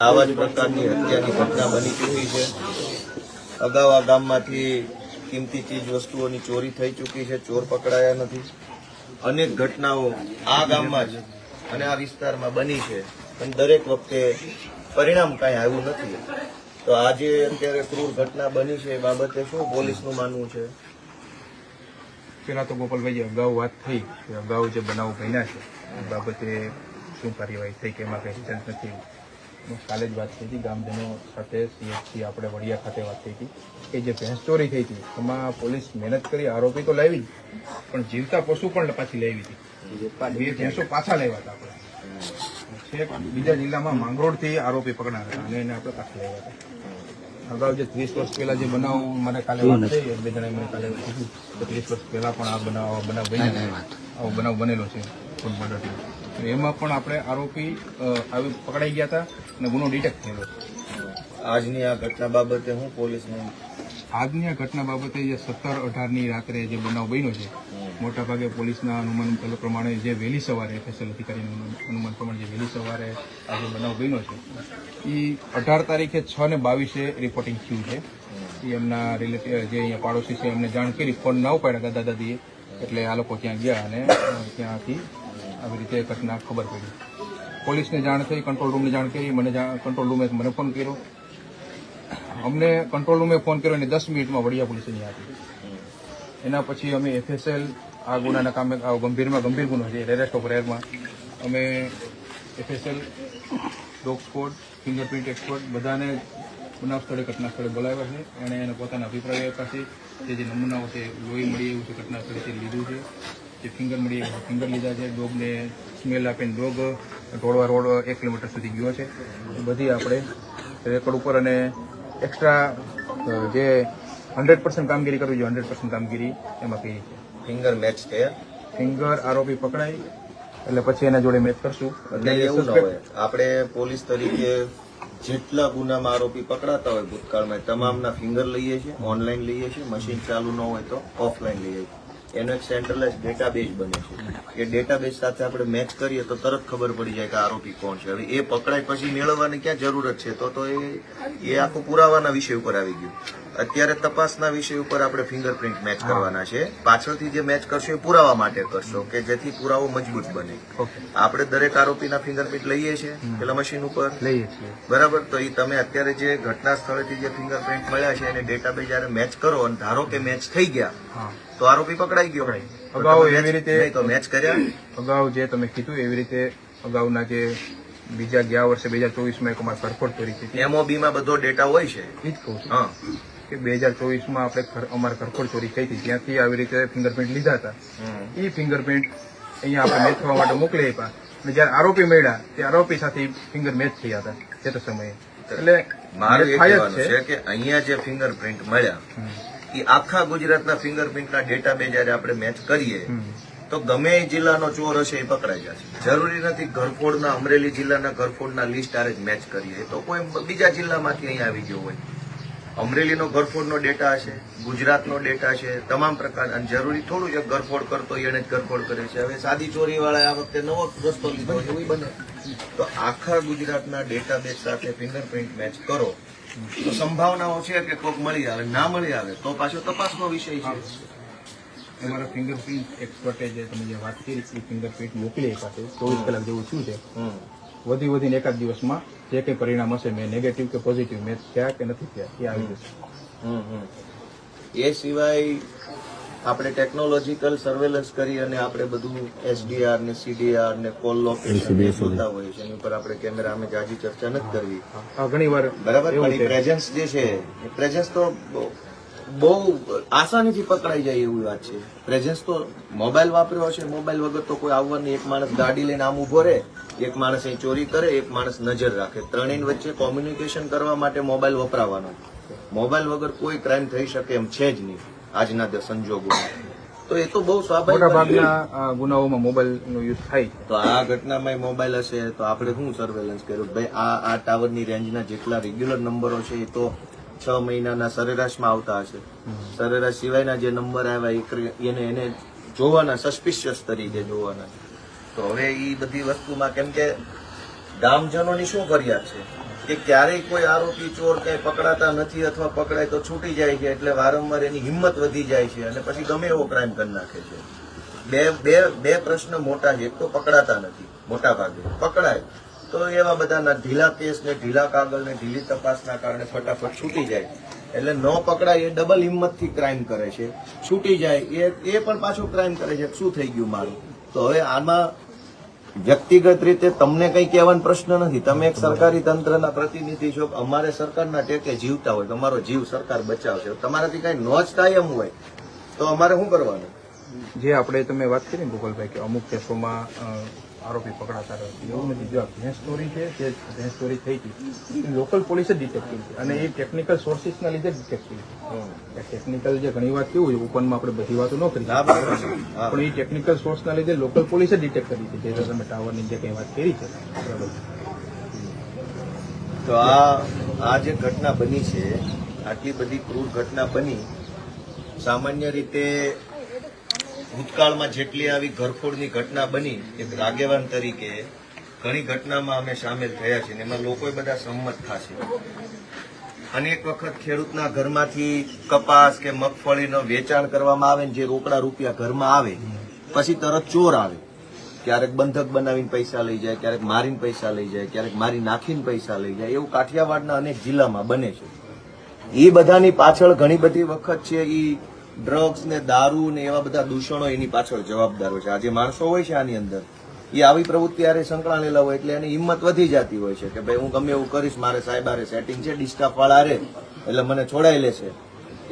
આવા જ પ્રકારની હત્યાની ઘટના બની ચૂકી છે। અગાઉ આ ગામમાંથી કિંમતી ચીજ વસ્તુઓની ચોરી થઈ ચૂકી છે, ચોર પકડાયા નથી। અનેક ઘટનાઓ આ ગામમાં જ અને આ વિસ્તારમાં બની છે, પણ દરેક વખતે પરિણામ કાંઈ આવ્યું નથી। તો આજે અત્યારે ક્રૂર ઘટના બની છે, એ બાબતે શું પોલીસનું માનવું છે? પેલા તો ગોપાલભાઈ અગાઉ વાત થઈ કે અગાઉ જે બનાવ બન્યા છે એ બાબતે શું કાર્યવાહી થઈ કે એમાં કંઈ રિઝલ્ટ નથી। કાલે જ વાત થઈ હતી ગામજનો સાથે સીએચસી આપણે વડિયા ખાતે વાત થઈ હતી કે જે ભેંસ ચોરી થઈ હતી એમાં પોલીસ મહેનત કરી, આરોપી તો લાવી પણ જીવતા પશુ પણ પાછી લાવી હતી। બે ભેંસો પાછા લાવ્યા હતા આપણે, છેક બીજા જિલ્લામાં માંગરોળથી આરોપી પકડાયા હતા અને એને આપણે પાછા લાવ્યા હતા। અગાઉ જે 30 વર્ષ પહેલા જે બનાવ મને કાલે વાત થઈ, એક બે જણાએ મને કાલે કીધું કે 30 વર્ષ પહેલા પણ આ બનાવ બનેલો છે ફૂટબોલથી, એમાં પણ આપણે આરોપી આવી પકડાઈ ગયા હતા અને ગુનો ડિટેક્ટ થયેલો છે। આજની આ ઘટના બાબતે હું પોલીસનું આજની આ ઘટના બાબતે જે 17-18ની રાત્રે જે બનાવ બન્યો છે, મોટાભાગે પોલીસના અનુમાન પ્રમાણે જે વહેલી સવારે સ્પેશિયલ અધિકારીનું અનુમાન પ્રમાણે જે વહેલી સવારે આ જે બનાવ બન્યો છે એ 18 તારીખે 6:22 રિપોર્ટિંગ થયું છે। એ એમના રિલેટિવ જે અહીંયા પાડોશી છે એમને જાણ કરી, ફોન ના ઉપાડ્યા દાદા દાદીએ, એટલે આ લોકો ત્યાં ગયા અને ત્યાંથી આવી રીતે ઘટના ખબર પડી। પોલીસને જાણ થઈ, કંટ્રોલ રૂમને જાણ કરી, કંટ્રોલ રૂમે મને ફોન કર્યો, અમને કંટ્રોલ રૂમે ફોન કર્યો અને 10 મિનિટમાં વડિયા પોલીસ અહીંયા હતી। એના પછી અમે એફએસએલ આ ગુનાના કામે ગંભીર ગુનો છે, એરેસ્ટ ઓફ રેરમાં અમે FSL, dog squad, fingerprint expert બધાને બનાવ સ્થળે ઘટના સ્થળે બોલાવ્યા છે। એણે એને પોતાના અભિપ્રાય આપ્યા છે, જે નમૂનાઓ છે લોહી મળી એવું છે ઘટના સ્થળેથી લીધું છે, જે ફિંગર મળી ફિંગર લીધા છે, ડોગને સ્મેલ આપીને ડોગ ઢોળવા રોડ 1 કિલોમીટર સુધી ગયો છે। બધી આપણે રેકોર્ડ ઉપર અને એક્સ્ટ્રા જે 100% કામગીરી કરવી જોઈએ 100% કામગીરી એમાં કરી છે। ફિંગર મેચ થયા, ફિંગર આરોપી પકડાય એટલે પછી એના જોડે મેચ કરશું। એટલે એવું ન હોય, આપણે પોલીસ તરીકે જેટલા ગુનામાં આરોપી પકડાતા હોય ભૂતકાળમાં તમામના ફિંગર લઈએ છીએ, ઓનલાઈન લઈએ છીએ, મશીન ચાલુ ન હોય તો ઓફલાઈન લઈએ છીએ। એનો એક સેન્ટ્રલાઇઝ ડેટાબેઝ બને છે, એ ડેટાબેઝ સાથે આપણે મેચ કરીએ તો તરત ખબર પડી જાય કે આરોપી કોણ છે। હવે એ પકડાય પછી મેળવવાની ક્યાં જરૂરત છે? તો એ આખું પુરાવાના વિષય ઉપર આવી ગયું। અત્યારે તપાસના વિષય ઉપર આપણે ફિંગરપ્રિન્ટ મેચ કરવાના છે, પાછળથી જે મેચ કરશો એ પુરાવા માટે કરશો કે જેથી પુરાવો મજબૂત બને। આપણે દરેક આરોપીના ફિંગરપ્રિન્ટ લઈએ છીએ પેલા મશીન ઉપર લઈએ છીએ, બરાબર? તો એ તમે અત્યારે જે ઘટના સ્થળેથી જે ફિંગરપ્રિન્ટ મળ્યા છે એને ડેટાબેઝ જયારે મેચ કરો અને ધારો કે મેચ થઈ ગયા તો આરોપી પકડાઈ ગયો। અગાઉ એવી રીતે તો મેચ કર્યા, અગાઉ જે તમે કીધું એવી રીતે અગાઉના જે બીજા ગયા વર્ષે 2024માં એક અમારે કરફોડ ચોરી થઈ હતી, MOB માં બધો ડેટા હોય છે। એ જ કહું છું હા કે 2024માં આપણે અમારે કરફોડ ચોરી થઈ હતી, ત્યાંથી આવી રીતે ફિંગરપ્રિન્ટ લીધા હતા। એ ફિંગરપ્રિન્ટ અહીંયા આપણે મેચ થવા માટે મોકલી આપ્યા અને જયારે આરોપી મળ્યા તે આરોપી સાથે ફિંગર મેચ થયા હતા તે તો સમયે। એટલે મારું એ કહેવાનું છે કે અહીંયા જે ફિંગરપ્રિન્ટ મળ્યા એ આખા ગુજરાતના ફિંગરપ્રિન્ટના ડેટાબેઝ જયારે આપણે મેચ કરીએ તો ગમે એ જિલ્લાનો ચોર હશે એ પકડાઈ જશે। જરૂરી નથી ઘરફોડના અમરેલી જિલ્લાના ઘરફોડના લિસ્ટ આરે જ મેચ કરીએ તો કોઈ બીજા જિલ્લામાંથી અહીંયા આવી ગયો હોય। અમરેલીનો ઘરફોડનો ડેટા હશે, ગુજરાતનો ડેટા છે, તમામ પ્રકાર, અને જરૂરી થોડું છે ઘરફોડ કરતો એને જ ઘરફોડ કરે છે। હવે સાદી ચોરી વાળા આ વખતે નવો રસ્તો લીધો એવું બને તો આખા ગુજરાતના ડેટાબેઝ સાથે ફિંગરપ્રિન્ટ મેચ કરો તો સંભાવનાઓ છે કે કોઈક મળી આવે, ના મળી આવે તો પાછો તપાસનો વિષય છે। અમારા ફિંગરપ્રિન્ટ એક્સપર્ટે જે તમે જે વાત કરી એ ફિંગરપ્રિન્ટ મોકલી આપ્યા છે, 24 કલાક જેવું શું છે, વધીને એકાદ દિવસમાં જે કંઈ પરિણામ હશે મેં નેગેટિવ કે પોઝિટિવ મેચ થયા કે નથી થયા એ આવી જશે। એ સિવાય આપણે ટેકનોલોજીકલ સર્વેલન્સ કરી અને આપણે બધું SDR ને CDR ને કોલ લોકેશન જોતા હોઈએ છીએ, એની ઉપર આપણે કેમેરા અમે જાજી ચર્ચા નથી કરવી ઘણી વાર, બરાબર? પણ એ પ્રેઝન્સ જે છે એ પ્રેઝન્સ તો બહુ આસાનીથી પકડાઈ જાય એવી વાત છે। પ્રેઝન્સ તો મોબાઈલ વાપર્યો હશે, મોબાઈલ વગર તો કોઈ આવવાની, એક માણસ ગાડી લઈને આમ ઉભો રહે, એક માણસ અહીં ચોરી કરે, એક માણસ નજર રાખે, ત્રણેય વચ્ચે કોમ્યુનિકેશન કરવા માટે મોબાઈલ વપરાવાનો। મોબાઈલ વગર કોઈ ક્રાઇમ થઈ શકે એમ છે જ નહીં આજના સંજોગોમાં, તો એ તો બહુ સ્વાભાવિક। મોટાભાગના ગુનાઓમાં મોબાઈલનો યુઝ થાય છે, તો આ ઘટનામાં મોબાઈલ હશે તો આપણે શું સર્વેલન્સ કર્યું? ભાઈ આ ટાવરની રેન્જના જેટલા રેગ્યુલર નંબરો છે એ તો 6 મહિનાના સરેરાશમાં આવતા હશે, સરેરાશ સિવાયના જે નંબર આવ્યા એને જોવાના, સસ્પિશિયસ તરીકે જોવાના। તો હવે એ બધી વસ્તુમાં કેમ કે ગામજનોની શું ફરિયાદ છે કે ક્યારેય કોઈ આરોપી ચોર ક્યાંય પકડાતા નથી અથવા પકડાય તો છૂટી જાય છે એટલે વારંવાર એની હિંમત વધી જાય છે અને પછી ગમે એવો ક્રાઇમ કરી નાખે છે. બે પ્રશ્ન મોટા છે. એક તો પકડાતા નથી, મોટા ભાગે પકડાય તો એવા બધાના ઢીલા કેસ ને ઢીલા કાગળ ને ઢીલી તપાસના કારણે ફટાફટ છૂટી જાય. એટલે ન પકડાય એ ડબલ હિંમતથી ક્રાઇમ કરે છે, છૂટી જાય એ પણ પાછો ક્રાઇમ કરે છે. શું થઈ ગયું મારું? તો હવે આમાં વ્યક્તિગત રીતે તમને કઈ કહેવાનો પ્રશ્ન નથી. તમે એક સરકારી તંત્રના પ્રતિનિધિ છો. અમારે સરકારના ટેકે જીવતા હોય, તમારો જીવ સરકાર બચાવશે. તમારાથી કઈ નો જ થાય એમ હોય તો અમારે શું કરવાનું? જે આપણે તમે વાત કરી ને ગોપાલભાઈ કે અમુક કેસોમાં આરોપી પકડાતા રહે એવું નથી. જો ભેંસ ચોરી છે જે ભેંસ ચોરી થઈ હતી લોકલ પોલીસ જ ડિટેક્ટ કરી અને એ ટેકનિકલ સોર્સિસના લીધે જ ડિટેક્ટ કરી. ટેકનિકલ જે ઘણી વાર કેવું છે ઓપનમાં આપણે બધી વાતો ન કરી પણ એ ટેકનિકલ સોર્સના લીધે લોકલ પોલીસ જ ડિટેક્ટ કરી છે. જે તમે ટાવરની જે કંઈ વાત કરી છે બરાબર. તો આ જે ઘટના બની છે, આટલી બધી ક્રૂર ઘટના બની, સામાન્ય રીતે ભૂતકાળમાં જેટલી આવી ઘરફોડની ઘટના બની એક આગેવાન તરીકે ઘણી ઘટનામાં અમે સામેલ થયા છીએ. એમાં લોકો બધા સંમત થશે. અનેક વખત ખેડૂતના ઘરમાંથી કપાસ કે મગફળીનો વેચાણ કરવામાં આવે ને જે રોકડા રૂપિયા ઘરમાં આવે પછી તરત ચોર આવે. ક્યારેક બંધક બનાવીને પૈસા લઈ જાય, ક્યારેક મારીને પૈસા લઈ જાય, ક્યારેક મારી નાખીને પૈસા લઈ જાય. એવું કાઠિયાવાડના અનેક જિલ્લામાં બને છે. એ બધાની પાછળ ઘણી બધી વખત છે એ ડ્રગ્સ ને દારૂ ને એવા બધા દૂષણો એની પાછળ જવાબદાર હોય છે. આ જે માણસો હોય છે આની અંદર એ આવી પ્રવૃત્તિ હારે સંકળાયેલા હોય એટલે એની હિંમત વધી જતી હોય છે કે ભાઈ હું ગમે એવું કરીશ, મારે સાહેબ હારે સેટિંગ છે, ડિસ્ટાફ વાળા હારે એટલે મને છોડાઈ લેશે.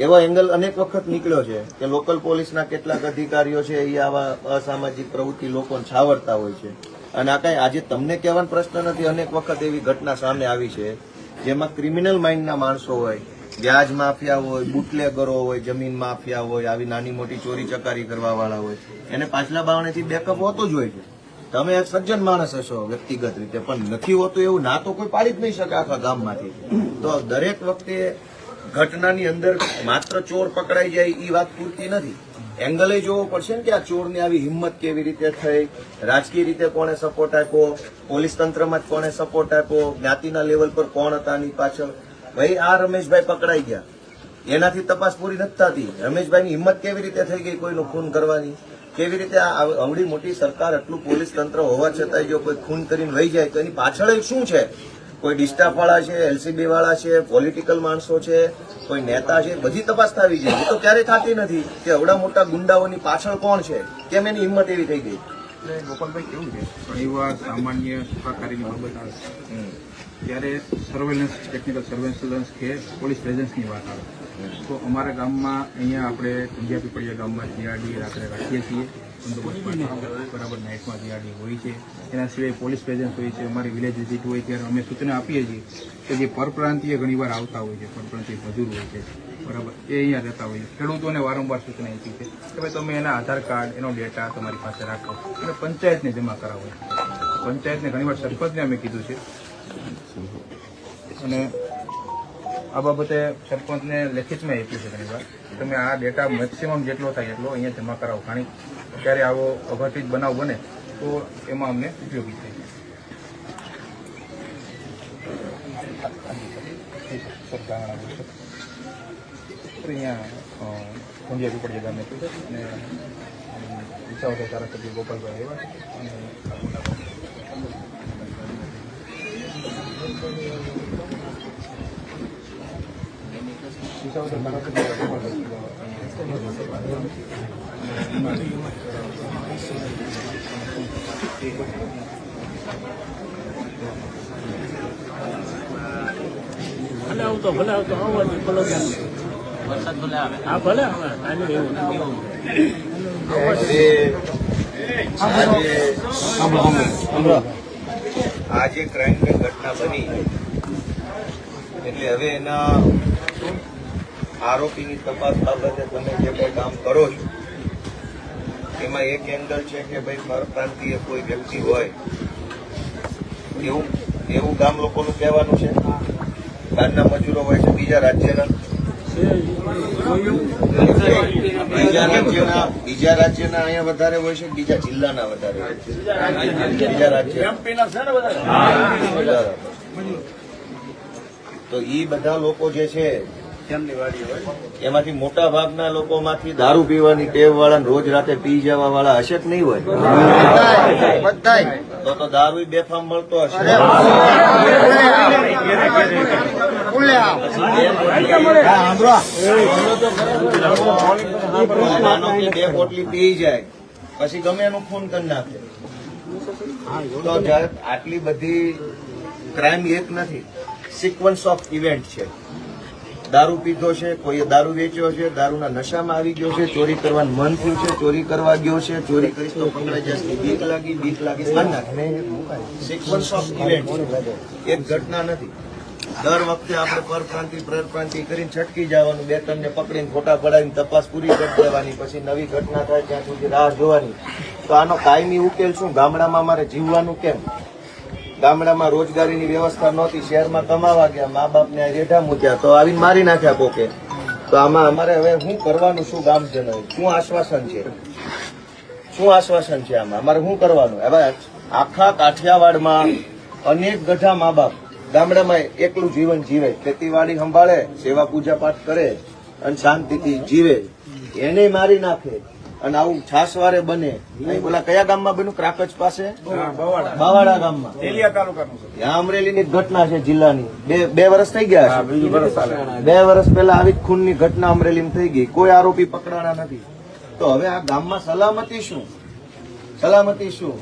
એવો એંગલ અનેક વખત નીકળ્યો છે કે લોકલ પોલીસના કેટલાક અધિકારીઓ છે એ આવા અસામાજિક પ્રવૃત્તિ લોકોને છાવરતા હોય છે. અને આ કઈ આજે તમને કહેવાનો પ્રશ્ન નથી. અનેક વખત એવી ઘટના સામે આવી છે જેમાં ક્રિમિનલ માઇન્ડના માણસો હોય, વ્યાજ માફિયા હોય, બુટલેગરો હોય, જમીન માફિયા હોય, આવી નાની મોટી ચોરી ચકારી કરવા વાળા હોય, એને પાછલા બાવણેથી બેકઅપ હોતું જ હોય છે. તમે એક સજ્જન માણસ હશો વ્યક્તિગત રીતે પણ નથી હોતું એવું ના તો કોઈ પાડી જ નહીં શકે આખા ગામમાંથી. તો દરેક વખતે ઘટનાની અંદર માત્ર ચોર પકડાઈ જાય એ વાત પૂરતી નથી. એંગલે જોવો પડશે ને કે આ ચોરની આવી હિંમત કેવી રીતે થઈ, રાજકીય રીતે કોણે સપોર્ટ આપ્યો, પોલીસ તંત્રમાં જ કોણે સપોર્ટ આપ્યો, જ્ઞાતિના લેવલ પર કોણ હતા આની પાછળ. ભાઈ આ રમેશભાઈ પકડાઈ ગયા એનાથી તપાસ પૂરી નથી થતી. રમેશભાઈની હિંમત કેવી રીતે થઈ ગઈ કોઈનું ખૂન કરવાની? કેવી રીતે આ અવળી મોટી સરકાર આટલું પોલીસ તંત્ર હોવા છતાંય જો કોઈ ખૂન કરીને વહી જાય તો એની પાછળ શું છે? કોઈ ડિસ્ટાફ વાળા છે, એલસીબી વાળા છે, પોલિટિકલ માણસો છે, કોઈ નેતા છે, બધી તપાસ થવી જોઈએ. એ તો ક્યારેય થતી નથી કે અવડા મોટા ગુંડાઓની પાછળ કોણ છે, કેમ એની હિંમત એવી થઈ ગઈ? ગોપાલભાઈ કેવું છે ઘણી વાર સામાન્ય સુખાકારીની બાબત આવે ત્યારે સર્વેલન્સ, ટેકનિકલ સર્વેલન્સ કે પોલીસ પ્રેઝન્સની વાત આવે તો અમારા ગામમાં અહીંયા આપણે કુંડિયા પીપળિયા ગામમાં જીઆરડી રાત્રે રાખીએ છીએ. બરાબર નાઇટમાં જીઆરડી હોય છે. એના સિવાય પોલીસ પ્રેઝન્સ હોય છે. અમારી વિલેજ વિઝિટ હોય ત્યારે અમે સૂચના આપીએ છીએ કે જે પરપ્રાંતીય ઘણીવાર આવતા હોય છે, પરપ્રાંતીય મજૂર હોય છે બરાબર, એ અહીંયા રહેતા હોય છે. ખેડૂતોને વારંવાર સૂચના આપી છે કે ભાઈ તમે એના આધાર કાર્ડ, એનો ડેટા તમારી પાસે રાખો અને પંચાયતને જમા કરાવો. પંચાયતને ઘણીવાર સરપંચને અમે કીધું છે અને આ બાબતે સરપંચને લેખિતમાં આપ્યું છે ઘણીવાર તમે આ ડેટા મેક્સિમમ જેટલો થાય એટલો અહીંયા જમા કરાવો. કારણ ત્યારે આવો અઘટિત બનાવ બને તો એમાં અમને ઉપયોગી થાય. અહીંયા કુંડિયા પીપળિયા ગામે અને વિસાવદર ધારાસભ્ય ગોપાલભાઈ એવા છે અને વિસાવદર ધારાસભ્ય ભલે આવતો આવવાથી ભલે વરસાદ ભલે આવે હા ભલે આવે ટાઈમે એવું આ જે ક્રાઇમની ઘટના બની એટલે હવે એના આરોપીની તપાસ બાબતે તમે જે કોઈ કામ કરો છો એમાં એક એંગલ છે કે ભાઈ પરપ્રાંતીય કોઈ વ્યક્તિ હોય એવું ગામ લોકોનું કહેવાનું છે. બહારના મજૂરો હોય છે બીજા રાજ્યના, બીજા રાજ્યના અહીંયા વધારે હોય છે, બીજા જિલ્લાના વધારે હોય છે, બીજા રાજ્ય તો ઈ બધા લોકો જે છે એમાંથી મોટા ભાગના લોકોમાંથી દારૂ પીવાની ટેવ વાળા રોજ રાતે પી જવા વાળા હશે કે નહીં હોય? તો દારૂ બેફામ મળતો હશે. માનો કે 2 પોટલી પી જાય પછી ગમે એનું ખૂન કરી નાખે. તો આટલી બધી ક્રાઇમ એક નથી, સિક્વન્સ ઓફ ઇવેન્ટ છે. દારૂ પીધો છે, કોઈએ દારૂ વેચ્યો છે, દારૂના નશામાં આવી ગયો છે, ચોરી કરવાનું મન થયું છે, ચોરી કરવા ગયો છે, ચોરી કરીશ તો પકડાઈ જશે, બીક લાગી સિક્વન્સ ઓફ ઇવેન્ટ એક ઘટના નથી. દર વખતે આપણે પરપ્રાંતિ કરીને છટકી જવાનું, 2-3 ને પકડીને ફોટા પડાવીને તપાસ પૂરી કરી દેવાની, પછી નવી ઘટના થાય ત્યાં સુધી રાહ જોવાની. તો આનો કાયમી ઉકેલ શું? ગામડામાં અમારે જીવવાનું કેમ? ગામડામાં રોજગારીની વ્યવસ્થા નહોતી, શહેરમાં કમાવા ગયા, મા બાપને રેઢા મૂક્યા તો આવીને મારી નાખ્યા કોકે. તો આમાં અમારે હવે શું કરવાનું? શું ગામજનો શું આશ્વાસન છે? શું આશ્વાસન છે આમાં? અમારે શું કરવાનું? હવે આખા કાઠિયાવાડમાં અનેક ગઢા મા બાપ ગામડામાં એકલું જીવન જીવે, ખેતીવાડી સંભાળે, સેવા પૂજા પાઠ કરે અને શાંતિથી જીવે, એને મારી નાખે. અને આવું છાસવારે બને. બોલા કયા ગામમાં બન્યું? ક્રાકચ પાસે બાવાડા ગામમાં, ત્યાં અમરેલીની ઘટના છે જિલ્લાની. 2 વર્ષ થઈ ગયા છે. 2 વર્ષ પહેલા આવી જ ખૂનની ઘટના અમરેલીમાં થઈ ગઈ, કોઈ આરોપી પકડાણા નથી. તો હવે આ ગામમાં સલામતી શું? સલામતી શું?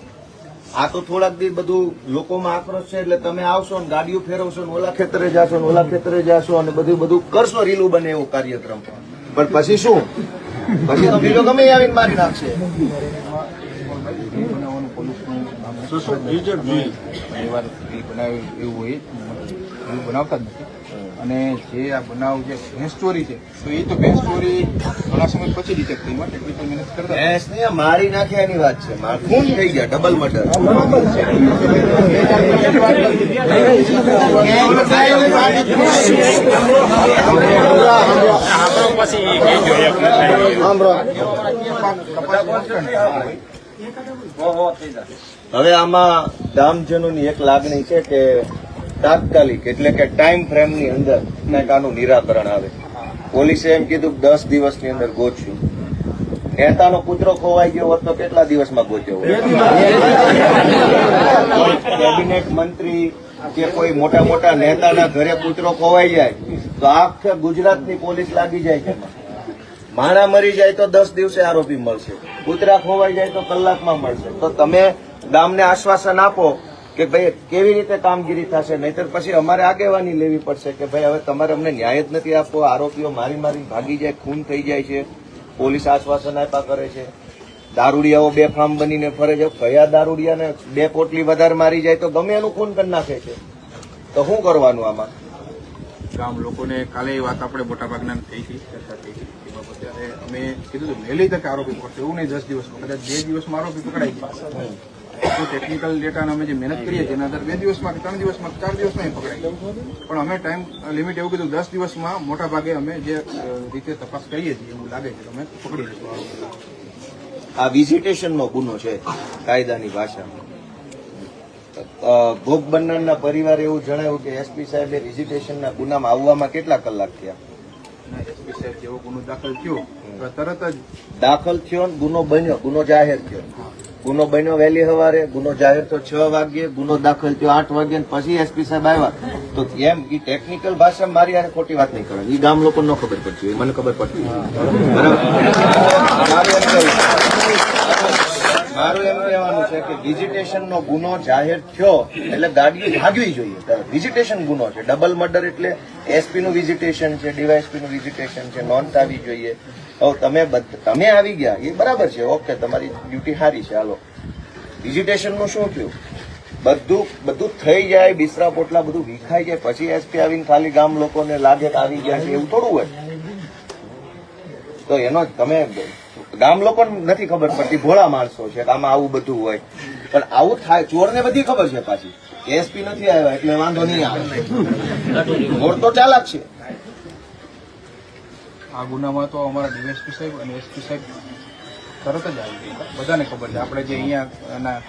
આ તો થોડાક દી બધું લોકોમાં આક્રોશ છે એટલે તમે આવશો ને ગાડીઓ ફેરવશો ને ઓલા ખેતરે જાશો ને ઓલા ખેતરે જાશો અને બધું કરશો, રીલું બને એવો કાર્યક્રમ. પણ પછી શું? પછી તો બીજો ગમે આવીને મારી નાખશે. બનાવતા જ નથી. અને જે આ બનાવ જે ભેંસ ચોરી છે તો એ તો ભેંસ ચોરી ઘણા સમય પછી ડિટેક્ટ થઈ, માટે એટલી તો મહેનત કરતા. ભેંસ ને મારી નાખ્યા એની વાત છે, ખૂન થઈ ગયા, ડબલ મર્ડર. હવે આમાં ગામજનોની એક લાગણી છે કે તાત્કાલિક એટલે કે ટાઈમ ફ્રેમ ની અંદર કંઈક આનું નિરાકરણ આવે. પોલીસે એમ કીધું 10 દિવસની અંદર ગોતશું. નેતાનો પુત્રો ખોવાઈ ગયો હોત તો કેટલા દિવસમાં ગોત્યો હોય? કેબિનેટ મંત્રી કે કોઈ મોટા મોટા નેતાના ઘરે પુત્રો ખોવાઈ જાય તો આખા ગુજરાતની પોલીસ લાગી જાય છે. માણા મરી જાય તો 10 દિવસે આરોપી મળશે, કૂતરા ખોવાઈ જાય તો કલાકમાં મળશે. તો તમે ગામને આશ્વાસન આપો કે ભાઈ કેવી રીતે કામગીરી થશે, નહીતર પછી અમારે આગેવાની લેવી પડશે કે ભાઈ હવે તમારે અમને ન્યાય જ નથી આપવો, આરોપીઓ મારી ભાગી જાય, ખૂન થઈ જાય છે, પોલીસ આશ્વાસન આપ્યા કરે છે, દારૂડિયાઓ બેફામ બનીને ફરે છે. કયા દારૂડિયાને 2 પોટલી વધારે મારી જાય તો ગમે એનું ખૂન કરી નાખે છે. તો શું કરવાનું આમાં? ગામ લોકોને કાલે એ વાત આપણે મોટાભાગના થઈ હતી, ચર્ચા થઈ હતી. એ બાબતે અમે કીધું વહેલી તકે આરોપી પકડશે, એવું નહીં 10 દિવસમાં, કદાચ 2 દિવસમાં આરોપી પકડાઈ જાય. તો ટેકનિકલ ડેટાને અમે જે મહેનત કરીએ છીએ એના આધારે 2 દિવસમાં, 3 દિવસમાં, 4 દિવસમાં પકડાઈ. પણ અમે ટાઈમ લિમિટ એવું કીધું 10 દિવસમાં મોટા ભાગે અમે જે રીતે તપાસ કરીએ છીએ એવું લાગે છે અમે પકડી લઈશું આરોપી. આ વિઝિટેશનનો ગુનો છે કાયદાની ભાષામાં. ભોગ બનનારના પરિવારે એવું જણાવ્યું કે એસપી સાહેબે વિઝિટેશનના ગુનામાં આવવામાં કેટલા કલાક થયા? એસપી સાહેબ જેવો ગુનો દાખલ થયો તરત જ દાખલ થયો ને ગુનો બન્યો, ગુનો જાહેર થયો. ગુનો બન્યો વહેલી સવારે, ગુનો જાહેર તો 6 વાગ્યે, ગુનો દાખલ થયો 8 વાગ્યે, પછી એસપી સાહેબ આવ્યા. તો એમ એ ટેકનિકલ ભાષામાં મારી યાર ખોટી વાત નહીં કરવાની, એ ગામ લોકો ન ખબર પડતી હોય, મને ખબર પડતી. મારું એમ કહેવાનું છે કે વિઝિટેશનનો ગુનો જાહેર થયો એટલે ગાડીઓ ભાગવી જોઈએ. વિઝિટેશન ગુનો છે, ડબલ મર્ડર એટલે એસપી નું વિઝિટેશન છે, ડીવાયએસપી નું વિઝિટેશન છે, નોંધ આવી જોઈએ. હવે તમે આવી ગયા એ બરાબર છે, ઓકે, તમારી ડ્યુટી સારી છે, હાલો. વિઝિટેશન નું શું થયું? બધું થઈ જાય, બિસ્તરા પોટલા બધું વિખાઈ જાય, પછી એસપી આવીને ખાલી ગામ લોકોને લાગે કે આવી ગયા છે એવું થોડું હોય. તો એનો તમે ગામ લોકોને નથી ખબર પડતી, ભોળા માણસો છે, આમાં આવું બધું હોય. પણ આવું થાય, ચોરને બધી ખબર છે પાછી, એસપી નથી આવ્યા એટલે વાંધો નહીં આવે. ચોર તો ચાલાક છે. આ ગુનામાં તો અમારા ડીવાયએસપી સાહેબ અને એસપી સાહેબ તરત જ આવી ગયા, બધાને ખબર છે. આપણે જે અહીંયા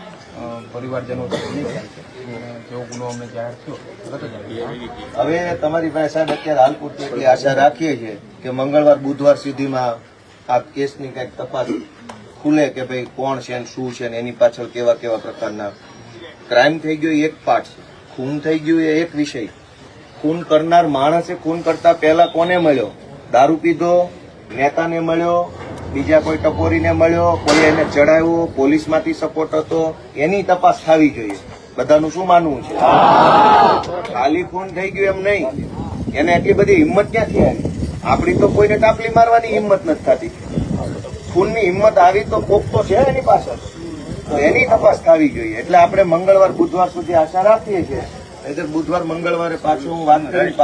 પરિવારજનો છે એની ખ્યાલ છે અને જેવો ગુનો અમને જાહેર થયો તરત જ આવી. હવે તમારી પાસે સાહેબ અત્યારે હાલ પૂરતી એટલી આશા રાખીએ છીએ કે મંગળવાર બુધવાર સુધીમાં આ કેસની કંઈક તપાસ ખુલે કે ભાઈ કોણ છે ને શું છે ને એની પાછળ કેવા કેવા પ્રકારના ક્રાઇમ થઈ ગયો એ એક પાર્ટ છે, ખૂન થઈ ગયું એ એક વિષય. ખૂન કરનાર માણસે ખૂન કરતા પહેલા કોને મળ્યો? દારૂ પીધો, નેતાને મળ્યો, બીજા કોઈ ટપોરીને મળ્યો, કોઈ એને ચડાવ્યો, પોલીસમાંથી સપોર્ટ હતો, એની તપાસ થવી જોઈએ. બધાનું શું માનવું છે? ખાલી ખૂન થઈ ગયું એમ નહીં, એને એટલી બધી હિંમત ક્યાંથી આવી? આપણી તો કોઈને ટાપલી મારવાની હિંમત નથી થતી. ખૂનની હિંમત આવી તો કોક તો છે એની પાછળ, તો એની તપાસ થવી જોઈએ. એટલે આપણે મંગળવાર બુધવાર સુધી આશા રાખીએ છીએ. નહીંતર બુધવાર મંગળવારે પાછું હું વાત કરી